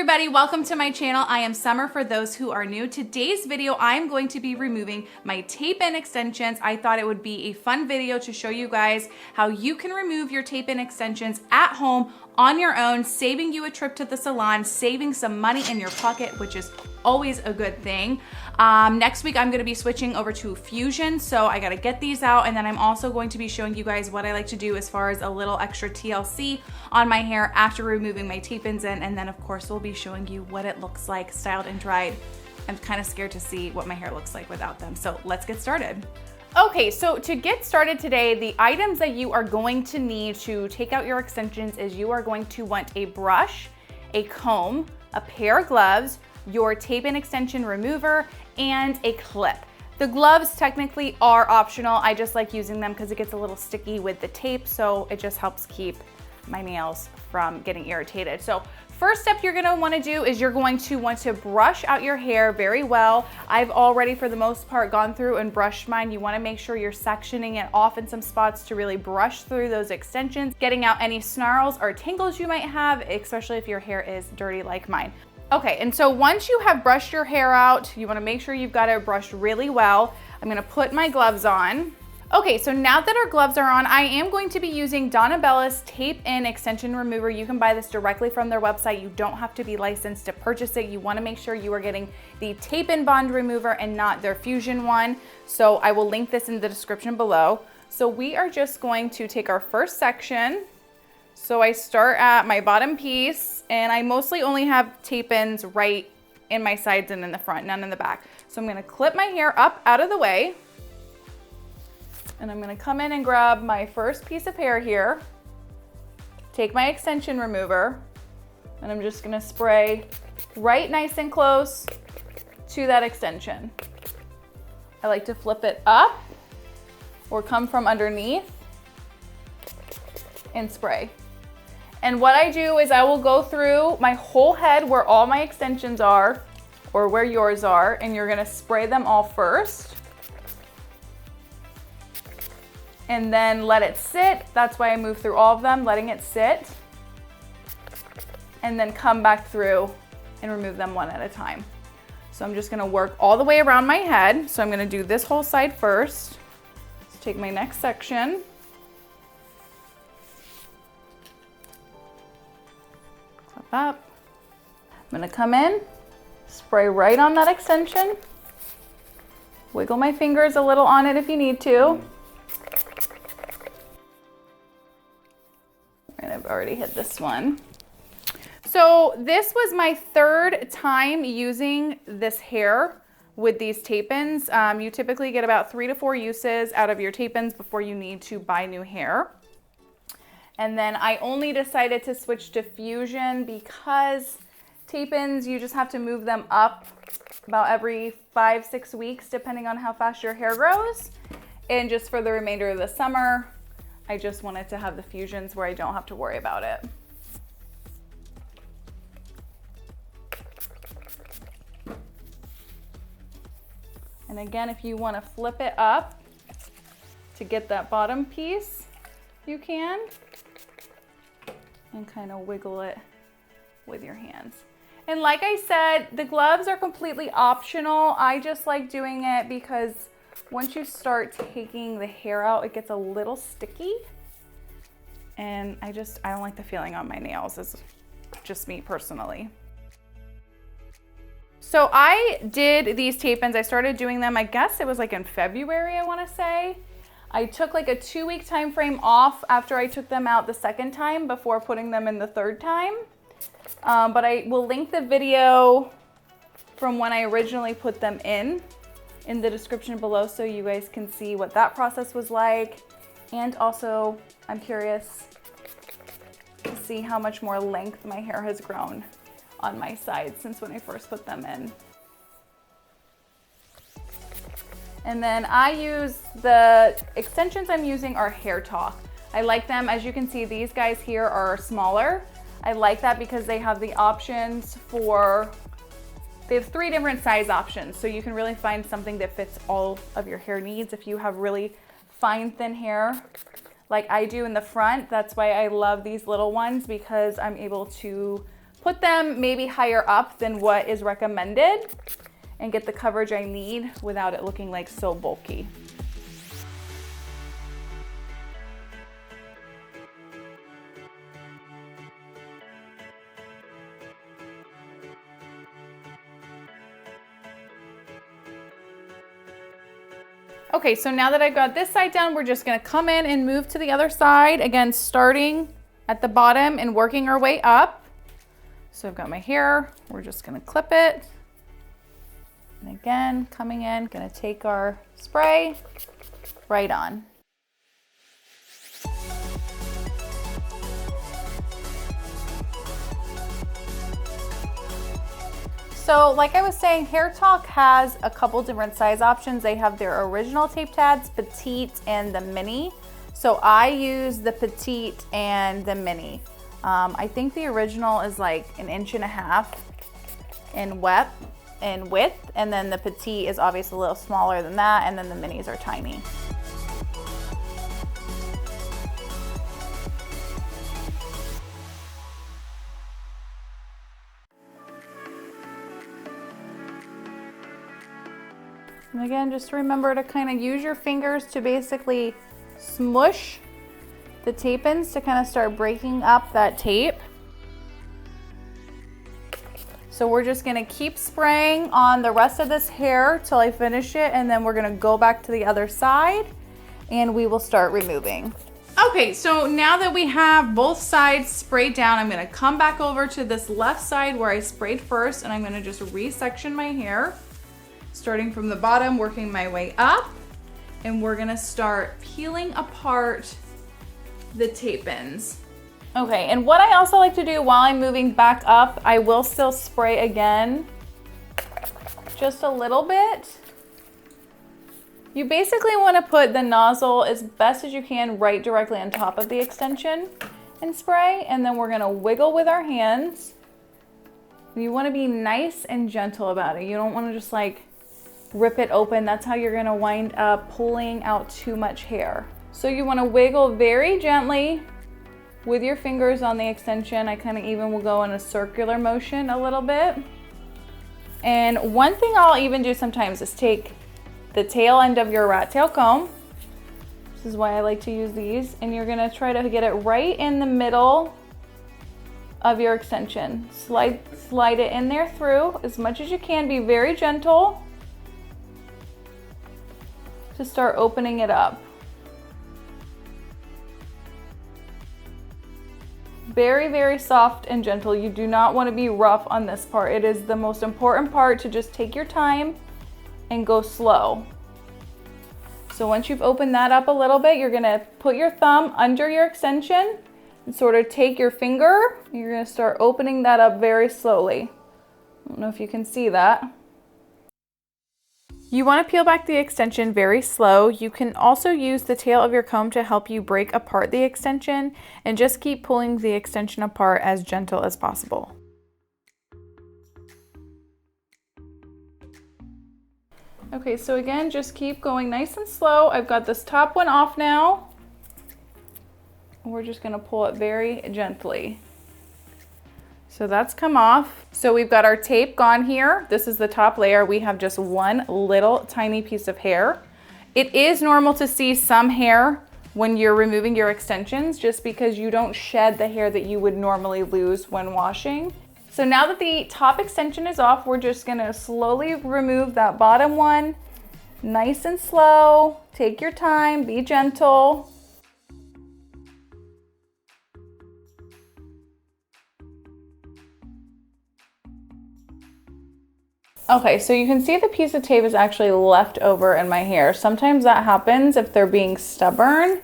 everybody, welcome to my channel. I am Summer for those who are new. Today's video, I'm going to be removing my tape-in extensions. I thought it would be a fun video to show you guys how you can remove your tape-in extensions at home on your own, saving you a trip to the salon, saving some money in your pocket, which is always a good thing. Next week, I'm gonna be switching over to Fusion, so I gotta get these out, and then I'm also going to be showing you guys what I like to do as far as a little extra TLC on my hair after removing my tape-ins in, and then of course, we'll be showing you what it looks like styled and dried. I'm kind of scared to see what my hair looks like without them, so let's get started. Okay, so to get started today, the items that you are going to need to take out your extensions is you are going to want a brush, a comb, a pair of gloves, your tape-in extension remover, and a clip. The gloves technically are optional. I just like using them because it gets a little sticky with the tape, so it just helps keep my nails from getting irritated. So first step you're gonna wanna do is you're going to want to brush out your hair very well. I've already, for the most part, gone through and brushed mine. You wanna make sure you're sectioning it off in some spots to really brush through those extensions, getting out any snarls or tangles you might have, especially if your hair is dirty like mine. Okay, and so once you have brushed your hair out, you wanna make sure you've got it brushed really well. I'm gonna put my gloves on. Okay, so now that our gloves are on, I am going to be using Donna's tape-in extension remover. You can buy this directly from their website. You don't have to be licensed to purchase it. You wanna make sure you are getting the tape-in bond remover and not their Fusion one. So I will link this in the description below. So we are just going to take our first section. So I start at my bottom piece, and I mostly only have tape-ins right in my sides and in the front, none in the back. So I'm gonna clip my hair up out of the way, and I'm gonna come in and grab my first piece of hair here, take my extension remover, and I'm just gonna spray right nice and close to that extension. I like to flip it up or come from underneath and spray. And what I do is I will go through my whole head where all my extensions are, or where yours are, and you're gonna spray them all first. And then let it sit. That's why I move through all of them, letting it sit. And then come back through and remove them one at a time. So I'm just gonna work all the way around my head. So I'm gonna do this whole side first. Let's take my next section. Up. I'm gonna come in, spray right on that extension, wiggle my fingers a little on it if you need to. And I've already hit this one. So this was my third time using this hair with these tape-ins. You typically get about 3 to 4 uses out of your tape-ins before you need to buy new hair. And then I only decided to switch to Fusion because tape-ins, you just have to move them up about every 5-6 weeks, depending on how fast your hair grows. And just for the remainder of the summer, I just wanted to have the Fusions where I don't have to worry about it. And again, if you want to flip it up to get that bottom piece, you can. And kind of wiggle it with your hands. And like I said, the gloves are completely optional. I just like doing it because once you start taking the hair out, it gets a little sticky. And I don't like the feeling on my nails. It's just me personally. So I did these tape-ins. I started doing them, I guess it was like in February, I wanna say. I took like a 2-week time frame off after I took them out the second time before putting them in the third time. But I will link the video from when I originally put them in the description below so you guys can see what that process was like. And also, I'm curious to see how much more length my hair has grown on my sides since when I first put them in. And then I use the extensions I'm using are Hair Talk. I like them. As you can see, these guys here are smaller. I like that because they have the options for, they have 3 different size options. So you can really find something that fits all of your hair needs. If you have really fine, thin hair, like I do in the front, that's why I love these little ones, because I'm able to put them maybe higher up than what is recommended and get the coverage I need without it looking like so bulky. Okay, so now that I've got this side down, we're just gonna come in and move to the other side. Again, starting at the bottom and working our way up. So I've got my hair, we're just gonna clip it. And again, coming in, gonna take our spray right on. So like I was saying, Hair Talk has a couple different size options. They have their original tape tabs, petite, and the mini. So I use the petite and the mini. I think the original is like 1.5 inches in width, and then the petite is obviously a little smaller than that, and then the minis are tiny. And again, just remember to kind of use your fingers to basically smush the tape ends to kind of start breaking up that tape. So we're just gonna keep spraying on the rest of this hair till I finish it, and then we're gonna go back to the other side and we will start removing. Okay, so now that we have both sides sprayed down, I'm gonna come back over to this left side where I sprayed first, and I'm gonna just resection my hair. Starting from the bottom, working my way up, and we're gonna start peeling apart the tape ends. Okay, and what I also like to do while I'm moving back up, I will still spray again, just a little bit. You basically wanna put the nozzle as best as you can right directly on top of the extension and spray, and then we're gonna wiggle with our hands. You wanna be nice and gentle about it. You don't wanna just like rip it open. That's how you're gonna wind up pulling out too much hair. So you wanna wiggle very gently with your fingers on the extension. I kind of even will go in a circular motion a little bit. And one thing I'll even do sometimes is take the tail end of your rat tail comb. This is why I like to use these. And you're gonna try to get it right in the middle of your extension. Slide it in there through as much as you can. Be very gentle to start opening it up. Very, very soft and gentle. You do not want to be rough on this part. It is the most important part to just take your time and go slow. So once you've opened that up a little bit, you're gonna put your thumb under your extension and sort of take your finger. You're gonna start opening that up very slowly. I don't know if you can see that. You want to peel back the extension very slow. You can also use the tail of your comb to help you break apart the extension, and just keep pulling the extension apart as gentle as possible. Okay, so again, just keep going nice and slow. I've got this top one off now. We're just going to pull it very gently. So that's come off. So we've got our tape gone here. This is the top layer. We have just one little tiny piece of hair. It is normal to see some hair when you're removing your extensions, just because you don't shed the hair that you would normally lose when washing. So now that the top extension is off, we're just gonna slowly remove that bottom one. Nice and slow. Take your time, be gentle. Okay, so you can see the piece of tape is actually left over in my hair. Sometimes that happens if they're being stubborn.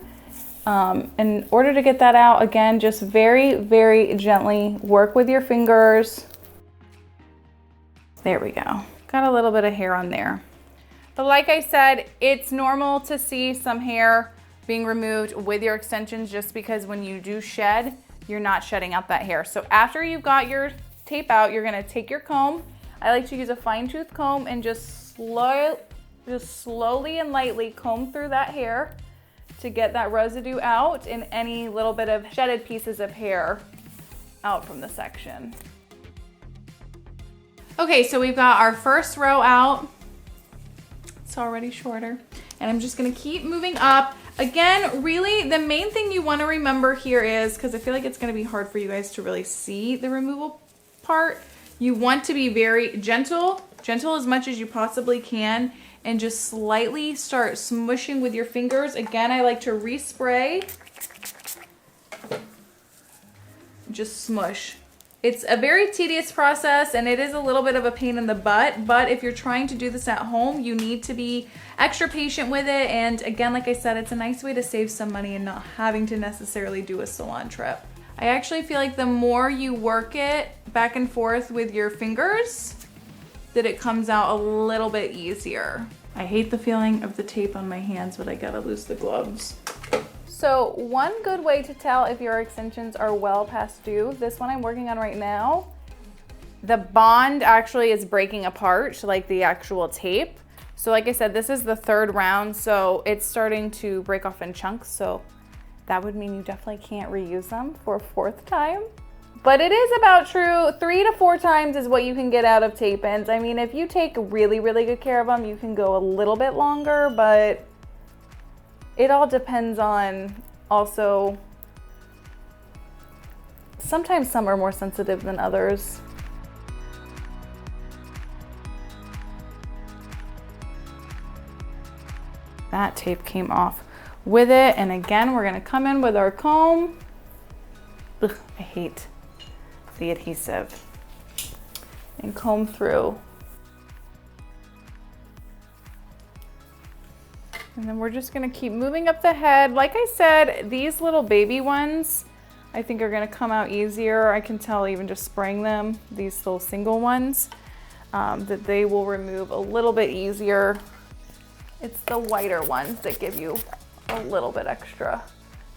In order to get that out, again, just very, very gently work with your fingers. There we go. Got a little bit of hair on there. But like I said, it's normal to see some hair being removed with your extensions, just because when you do shed, you're not shedding out that hair. So after you've got your tape out, you're gonna take your comb. I like to use a fine tooth comb and just slowly and lightly comb through that hair to get that residue out and any little bit of shedded pieces of hair out from the section. Okay, so we've got our first row out. It's already shorter. And I'm just gonna keep moving up. Again, really, the main thing you wanna remember here is, because I feel like it's gonna be hard for you guys to really see the removal part, you want to be very gentle as much as you possibly can, and just slightly start smushing with your fingers. Again, I like to respray. Just smush. It's a very tedious process and it is a little bit of a pain in the butt, but if you're trying to do this at home, you need to be extra patient with it. And again, like I said, it's a nice way to save some money and not having to necessarily do a salon trip. I actually feel like the more you work it back and forth with your fingers, that it comes out a little bit easier. I hate the feeling of the tape on my hands, but I gotta lose the gloves. So one good way to tell if your extensions are well past due, this one I'm working on right now, the bond actually is breaking apart, like the actual tape. So like I said, this is the third round, so it's starting to break off in chunks. So that would mean you definitely can't reuse them for a fourth time. But it is about true, 3 to 4 times is what you can get out of tape-ins. I mean, if you take really, really good care of them, you can go a little bit longer, but it all depends on also, sometimes some are more sensitive than others. That tape came off with it. And again, we're gonna come in with our comb. Ugh, I hate the adhesive. And comb through. And then we're just gonna keep moving up the head. Like I said, these little baby ones, I think are gonna come out easier. I can tell even just spraying them, these little single ones, that they will remove a little bit easier. It's the whiter ones that give you a little bit extra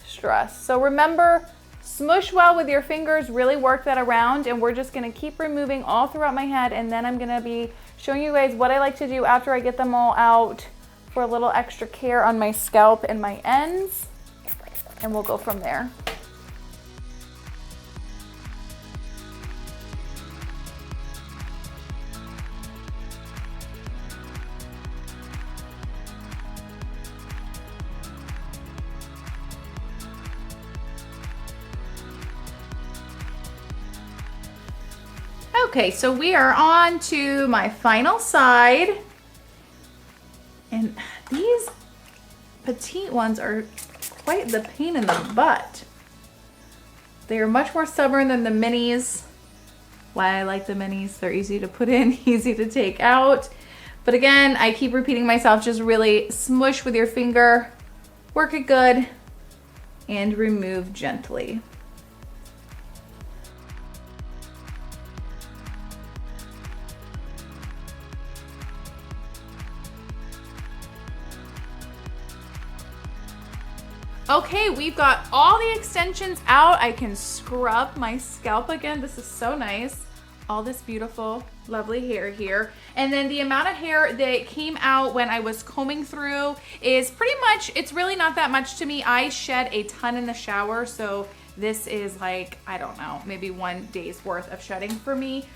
stress. So remember, smush well with your fingers, really work that around, and we're just gonna keep removing all throughout my head, and then I'm gonna be showing you guys what I like to do after I get them all out for a little extra care on my scalp and my ends, and we'll go from there. Okay, so we are on to my final side. And these petite ones are quite the pain in the butt. They are much more stubborn than the minis. Why I like the minis, they're easy to put in, easy to take out. But again, I keep repeating myself, just really smush with your finger, work it good, and remove gently. Okay, we've got all the extensions out. I can scrub my scalp again. This is so nice. All this beautiful, lovely hair here. And then the amount of hair that came out when I was combing through is pretty much, it's really not that much to me. I shed a ton in the shower, so this is like, I don't know, maybe 1 day's worth of shedding for me.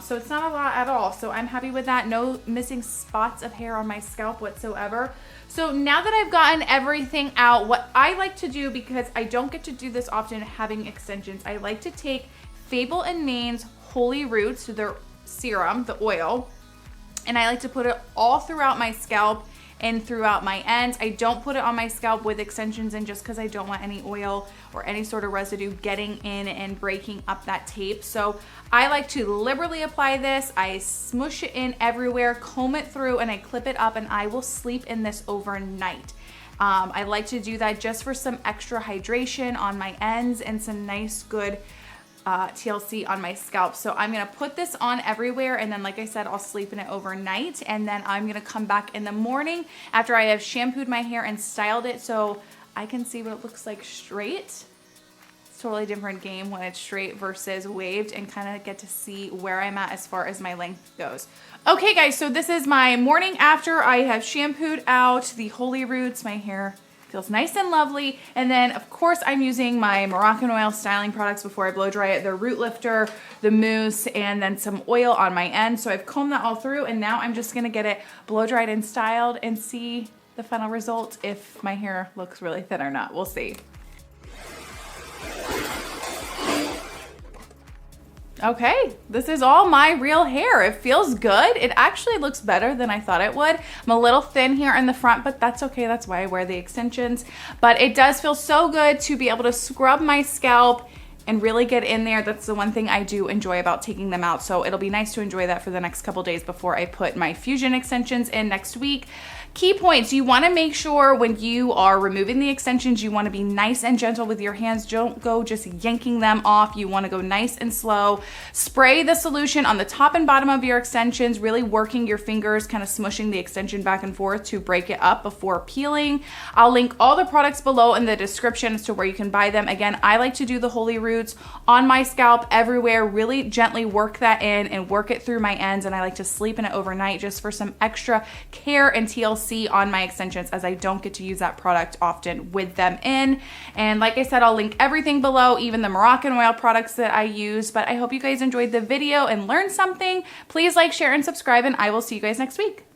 So it's not a lot at all. So I'm happy with that. No missing spots of hair on my scalp whatsoever. So now that I've gotten everything out, what I like to do, because I don't get to do this often having extensions, I like to take FABLE and Main's HOLIROOTS, their serum, the oil, and I like to put it all throughout my scalp and throughout my ends. I don't put it on my scalp with extensions in just because I don't want any oil or any sort of residue getting in and breaking up that tape. So I like to liberally apply this. I smush it in everywhere, comb it through, and I clip it up, and I will sleep in this overnight. I like to do that just for some extra hydration on my ends and some nice good TLC on my scalp. So I'm gonna put this on everywhere, and then like I said, I'll sleep in it overnight, and then I'm gonna come back in the morning after I have shampooed my hair and styled it so I can see what it looks like straight. It's a totally different game when it's straight versus waved, and kind of get to see where I'm at as far as my length goes. Okay guys, so this is my morning after I have shampooed out the HOLIROOTS. My hair Feels nice and lovely. And then of course I'm using my Moroccan oil styling products before I blow dry it. The root lifter, the mousse, and then some oil on my end. So I've combed that all through, and now I'm just gonna get it blow dried and styled and see the final result, if my hair looks really thin or not. We'll see. Okay, this is all my real hair. It feels good. It actually looks better than I thought it would. I'm a little thin here in the front, but that's okay. That's why I wear the extensions. But it does feel so good to be able to scrub my scalp and really get in there. That's the one thing I do enjoy about taking them out. So it'll be nice to enjoy that for the next couple days before I put my fusion extensions in next week. Key points, you wanna make sure when you are removing the extensions, you wanna be nice and gentle with your hands. Don't go just yanking them off. You wanna go nice and slow. Spray the solution on the top and bottom of your extensions, really working your fingers, kind of smushing the extension back and forth to break it up before peeling. I'll link all the products below in the description as to where you can buy them. Again, I like to do the HOLIROOTS on my scalp everywhere, really gently work that in and work it through my ends, and I like to sleep in it overnight just for some extra care and TLC on my extensions, as I don't get to use that product often with them in. And like I said, I'll link everything below, even the Moroccan oil products that I use. But I hope you guys enjoyed the video and learned something. Please like, share, and subscribe, and I will see you guys next week.